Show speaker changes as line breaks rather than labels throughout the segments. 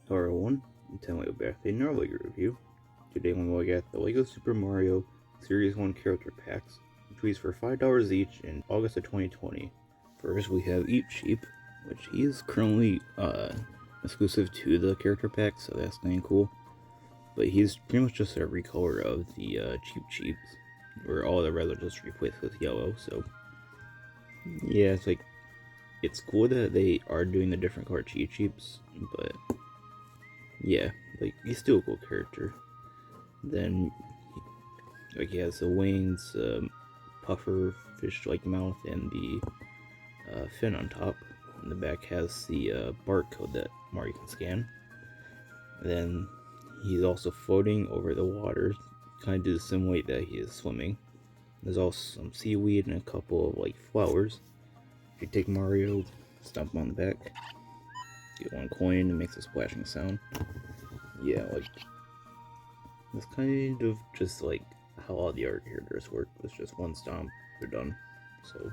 Hello everyone, and we're back with another LEGO review. Today we're going to look at the LEGO Super Mario Series 1 character packs, which released for $5 each in August of 2020. First we have Eat Sheep, which he is currently exclusive to the character pack, so that's kind of cool. But he's pretty much just a recolor of the Cheep Cheeps, where all the red are just replaced with yellow, so yeah, it's cool that they are doing the different color Cheep Cheeps, but yeah, he's still a cool character. Then, he has the wings, puffer fish-like mouth, and the fin on top. And the back has the barcode that Mario can scan. Then he's also floating over the water, kind of to simulate that he is swimming. There's also some seaweed and a couple of flowers. If you take Mario, stomp him on the back, get one coin, and makes a splashing sound. Yeah, it's kind of just how all the other characters work. It's just one stomp, they're done. So,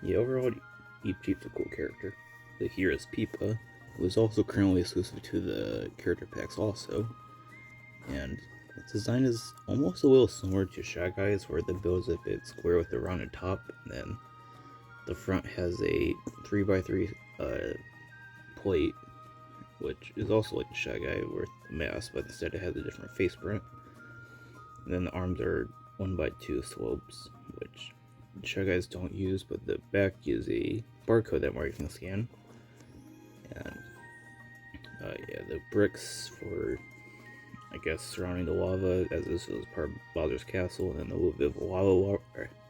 yeah, overall, Eep Cheep's a cool character. The here is Pipa, who is also currently exclusive to the character packs also. And its design is almost a little similar to Shy Guy's, where the build is a bit square with a rounded top, and then the front has a 3x3 plate, which is also like the Shy Guy with the mask, but instead it has a different face print. And then the arms are 1x2 slopes, which Shy Guys don't use, but the back is a barcode that Mario can scan. And yeah, the bricks for, I guess, surrounding the lava, as this was part of Bowser's Castle, and then the little bit of lava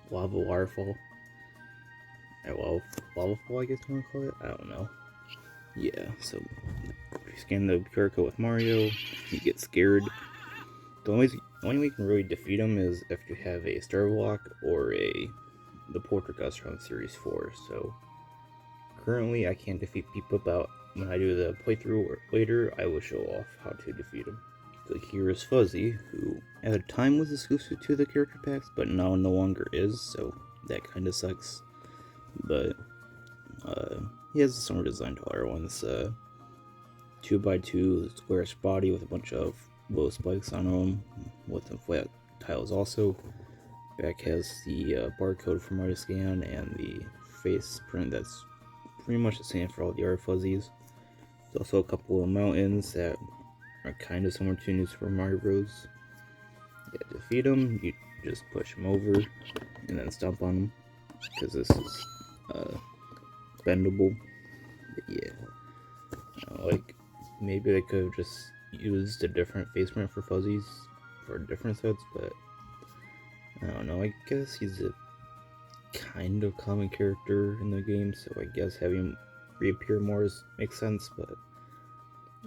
waterfall. Lava fall, I guess you want to call it? I don't know. Yeah, so if you scan the QR code with Mario, you get scared. The only way you can really defeat him is if you have a Star Block or the Poltergust from Series 4. So currently I can't defeat Pipa, but when I do the playthrough or later, I will show off how to defeat him. So here is Fuzzy, who at the time was exclusive to the character packs, but now no longer is, so that kind of sucks. But he has a similar design to other ones. 2x2 squarish body with a bunch of low spikes on them, with the flat tiles also. Back has the barcode for Mario Scan and the face print that's pretty much the same for all the other Fuzzies. There's also a couple of mountains that are kind of similar to New Super Mario Bros. Yeah, to defeat them, you just push them over and then stomp on them, because this is bendable. But yeah, maybe they could have just used a different face print for Fuzzies for different sets, but I don't know. I guess he's a kind of common character in the game, so I guess having him reappear more makes sense, but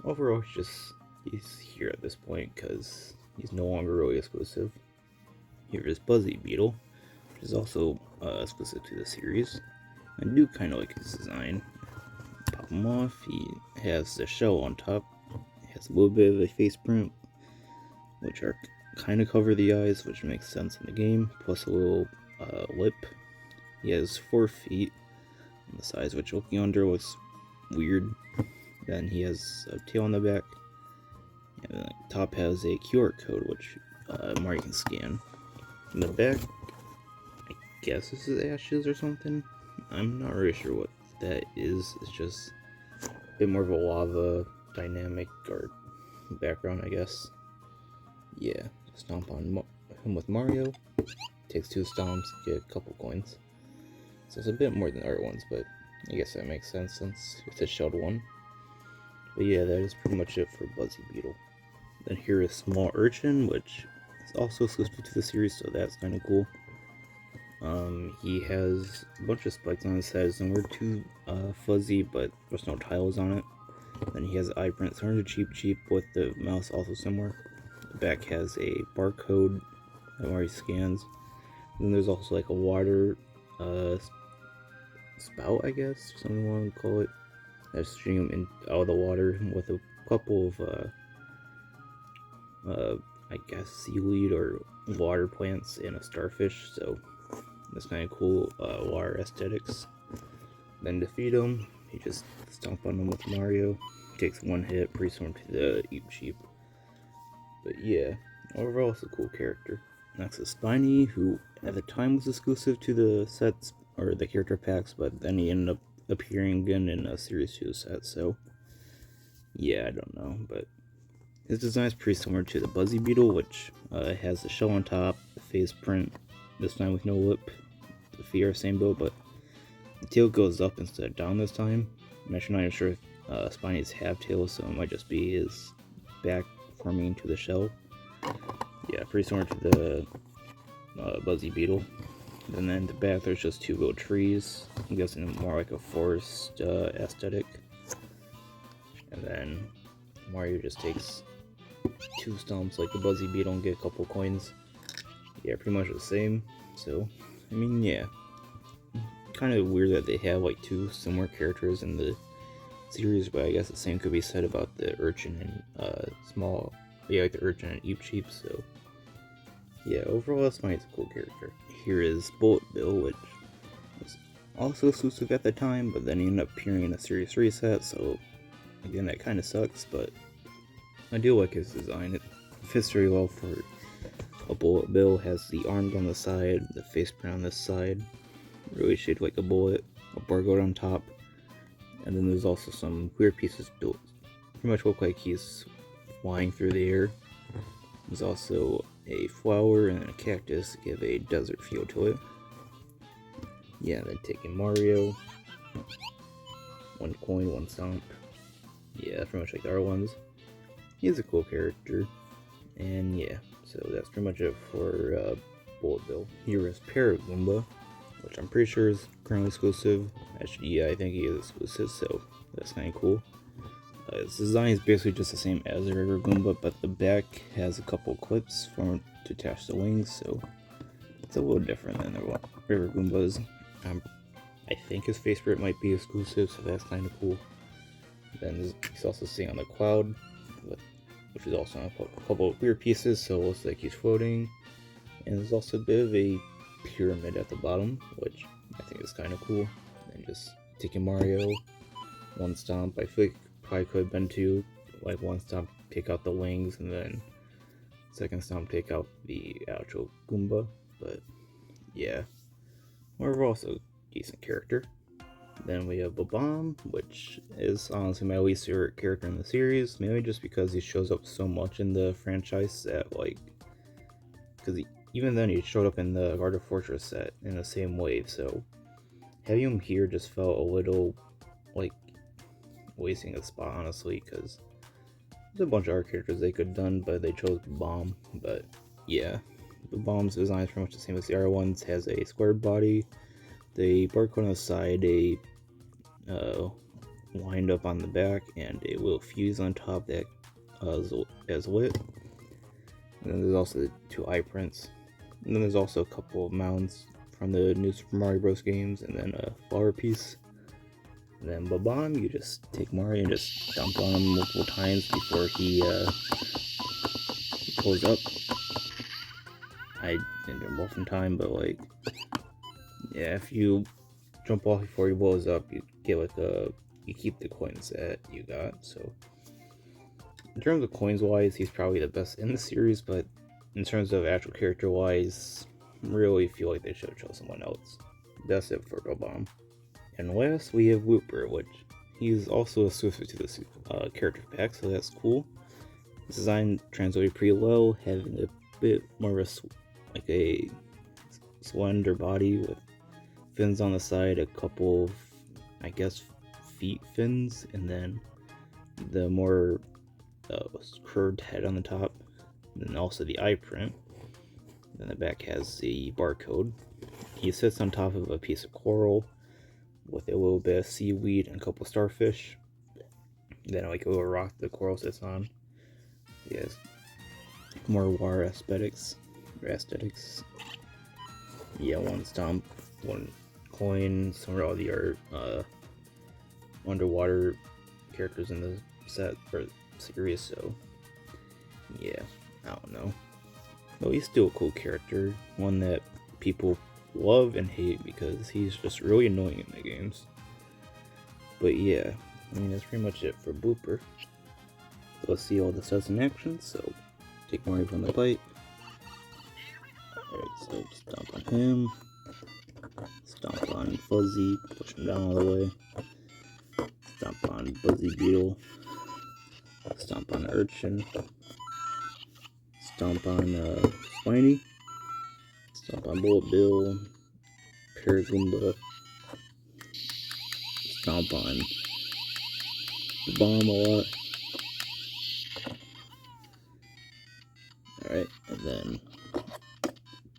overall he's here at this point because he's no longer really exclusive. Here is Buzzy Beetle, which is also exclusive to the series. I do kind of like his design. Pop him off, he has the shell on top, has a little bit of a face print, which are kind of cover the eyes, which makes sense in the game, plus a little lip. He has 4 feet on the sides, which looking under looks weird. Then he has a tail on the back, and the top has a QR code, which Mario can scan. In the back, I guess this is ashes or something. I'm not really sure what that is. It's just a bit more of a lava dynamic or background, I guess. Yeah, stomp on him with Mario. Takes 2 stomps, get a couple coins. So it's a bit more than the other ones, but I guess that makes sense since it's a shelled one. But yeah, that is pretty much it for Buzzy Beetle. Then here is Small Urchin, which is also exclusive to the series, so that's kind of cool. He has a bunch of spikes on his head, similar to Fuzzy, but there's no tiles on it. Then he has an eye print similar to Cheep with the mouse also similar. The back has a barcode that Mario scans. And then there's also a water spout, I guess, something you want to call it, that's shooting him out of the water with a couple of I guess seaweed or water plants and a starfish. So that's kind of cool water aesthetics. Then defeat him, you just stomp on him with Mario, takes one hit, pretty similar to the Eat Sheep. But yeah, overall it's a cool character. Next is Spiny, who at the time was exclusive to the sets, or the character packs, but then he ended up appearing again in a Series 2 set, so yeah, I don't know, but his design is pretty similar to the Buzzy Beetle, which has the shell on top, the face print, this time with no lip. The feet are same build, but the tail goes up instead of down this time. I'm actually not even sure if Spiny's have tails, so it might just be his back forming into the shell. Yeah, pretty similar to the Buzzy Beetle. And then the back there's just two little trees. I'm guessing more like a forest aesthetic. And then Mario just takes two stomps like the Buzzy Beetle and get a couple coins. Yeah, pretty much the same. So, I mean, yeah. Kind of weird that they have like two similar characters in the series, but I guess the same could be said about the Urchin and like the Urchin and Eep Sheep, so yeah, overall Spiny's a cool character. Here is Bullet Bill, which was also exclusive at the time, but then he ended up appearing in a Series 3 set, so again, that kind of sucks, but I do like his design. It fits very well for a Bullet Bill. Has the arms on the side, the face print on this side, really shaped like a bullet, a barcode on top, and then there's also some weird pieces built. Pretty much look like he's flying through the air. There's also a flower and a cactus to give a desert feel to it. Yeah, then taking Mario. One coin, one stomp. Yeah, pretty much like the other ones. He's a cool character. And yeah, so that's pretty much it for Bullet Bill. Here is Paragoomba, which I'm pretty sure is currently exclusive. Actually, yeah, I think he is exclusive, so that's kind of cool. His design is basically just the same as the regular Goomba, but the back has a couple clips to attach the wings, so it's a little different than the regular Goombas. I think his face print might be exclusive, so that's kind of cool. Then he's also sitting on the cloud, which is also on a couple of weird pieces, so it looks like he's floating. And there's also a bit of a pyramid at the bottom, which I think is kind of cool. And just taking Mario, one stomp. I feel like probably could have been two, like one stomp, take out the wings, and then second stomp, take out the actual Goomba. But yeah, overall, also a decent character. Then we have Bomb, which is honestly my least favorite character in the series, mainly just because he shows up so much in the franchise that, like, because even then he showed up in the Garden Fortress set in the same wave, so having him here just felt a little like wasting a spot, honestly, because there's a bunch of other characters they could have done, but they chose Bomb. But yeah, the Bomb's design is pretty much the same as the other ones. Has a squared body, the barcode on the side, a wind up on the back, and a little fuse on top that is lit. And then there's also the two eye prints. And then there's also a couple of mounts from the new Super Mario Bros. Games, and then a flower piece. And then Bomb, you just take Mario and just dump on him multiple times before he pulls up. I didn't jump off in time, but like, yeah, if you jump off before he blows up, you get like you keep the coins that you got. So in terms of coins wise, he's probably the best in the series, but in terms of actual character wise, really feel like they should have chosen someone else. That's it for Bomb. And last we have Wooper, which he's also exclusive to this character pack, so that's cool. His design translated pretty well, having a bit more of a slender body with fins on the side, a couple of, I guess, feet fins, and then the more curved head on the top, and then also the eye print. Then the back has the barcode. He sits on top of a piece of coral with a little bit of seaweed and a couple starfish. Then like a little rock the coral sits on. He has more water aesthetics. Yeah, one stomp, one coin, some of all the other underwater characters in the set or series, so yeah, I don't know. But he's still a cool character, one that people love and hate because he's just really annoying in the games. But yeah, I mean, that's pretty much it for Blooper. So let's see all the sets in action. So take Mario from the bite. Alright, so stomp on him. Stomp on Fuzzy, push him down all the way. Stomp on Buzzy Beetle. Stomp on Urchin. Stomp on Spiny. Stomp on Bill. Paragoomba. Stomp on the bomb a lot. Alright, and then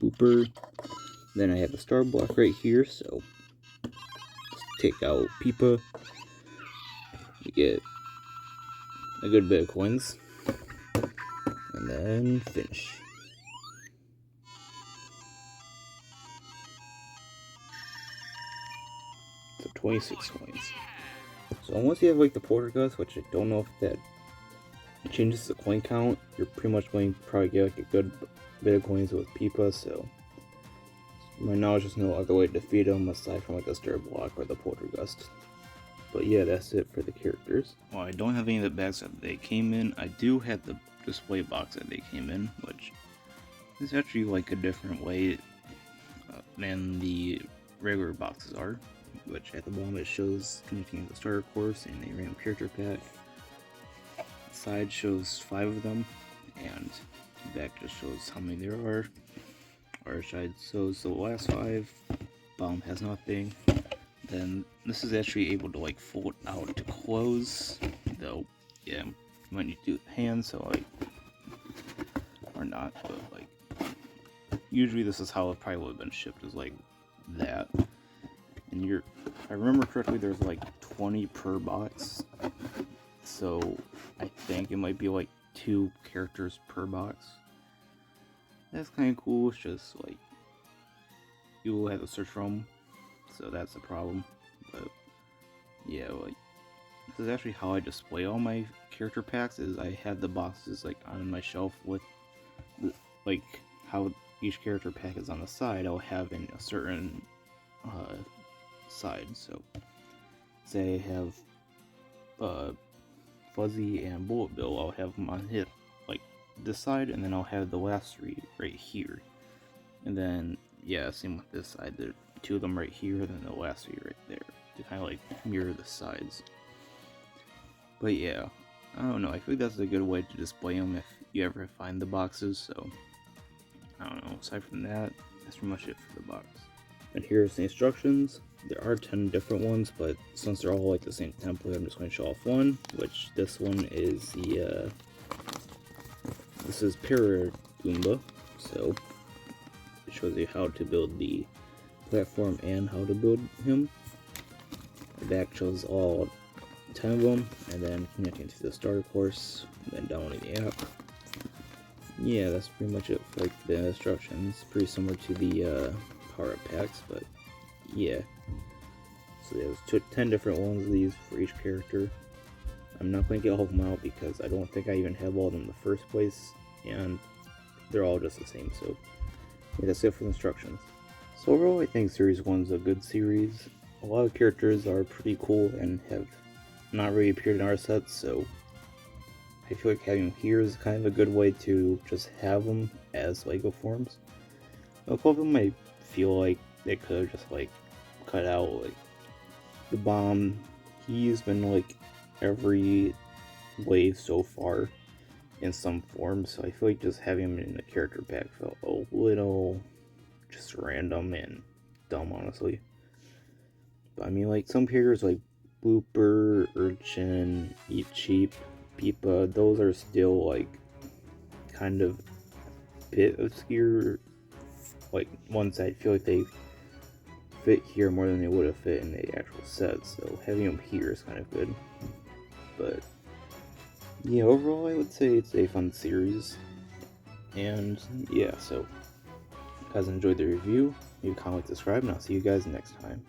Booper. Then I have a star block right here, so let's take out Pipa. We get a good bit of coins. And then finish. So 26 coins. So unless you have like the Poltergust, which I don't know if that changes the coin count, you're pretty much going to probably get like a good bit of coins with Pipa, so right now there's just no other way to defeat him aside from like the star block or the Poltergust. But yeah, that's it for the characters. Well, I don't have any of the bags that they came in. I do have the display box that they came in, which is actually like a different way than the regular boxes are. Which at the bottom it shows connecting the starter course and a random character pack. The side shows 5 of them, and the back just shows how many there are. Our side shows the last 5. Bottom has nothing. Then this is actually able to like fold out to close, though. Yeah, you might need to do the hand, so like, or not, but like, usually this is how it probably would have been shipped, is like that. And if I remember correctly, there's like 20 per box, so I think it might be like 2 characters per box. That's kind of cool. It's just like you will have to search for them, so that's the problem. But yeah, like this is actually how I display all my character packs. Is I have the boxes like on my shelf with like how each character pack is on the side. I'll have in a certain side. So say I have Fuzzy and Bullet Bill, I'll have them on hit like this side, and then I'll have the last 3 right here. And then yeah, same with this side, there are 2 of them right here, and then the last 3 right there, to kind of like mirror the sides. But yeah, I don't know, I think that's a good way to display them if you ever find the boxes. So I don't know, aside from that, that's pretty much it for the box. And here's the instructions. There are 10 different ones, but since they're all like the same template, I'm just going to show off one, which this one is the, this is Paragoomba, so it shows you how to build the platform and how to build him. The back shows all 10 of them, and then connecting to the starter course, and then downloading the app. Yeah, that's pretty much it for like the instructions. Pretty similar to the power-up packs, but yeah. So there's 10 different ones of these for each character. I'm not going to get all of them out because I don't think I even have all of them in the first place, and they're all just the same. So yeah, that's it for the instructions. So overall, I think Series 1 is a good series. A lot of characters are pretty cool and have not really appeared in our sets, so I feel like having them here is kind of a good way to just have them as Lego forms. A couple of them I feel like they could have just like cut out, like the bomb. He's been like every wave so far in some form, so I feel like just having him in the character pack felt a little just random and dumb, honestly. But I mean, like some characters like Blooper, Urchin, Eat Cheap, Pipa, those are still like kind of a bit obscure, like ones I feel like they fit here more than they would have fit in the actual set, so having them here is kind of good. But yeah, overall I would say it's a fun series, and yeah, so if you guys enjoyed the review, leave a comment, subscribe, and I'll see you guys next time.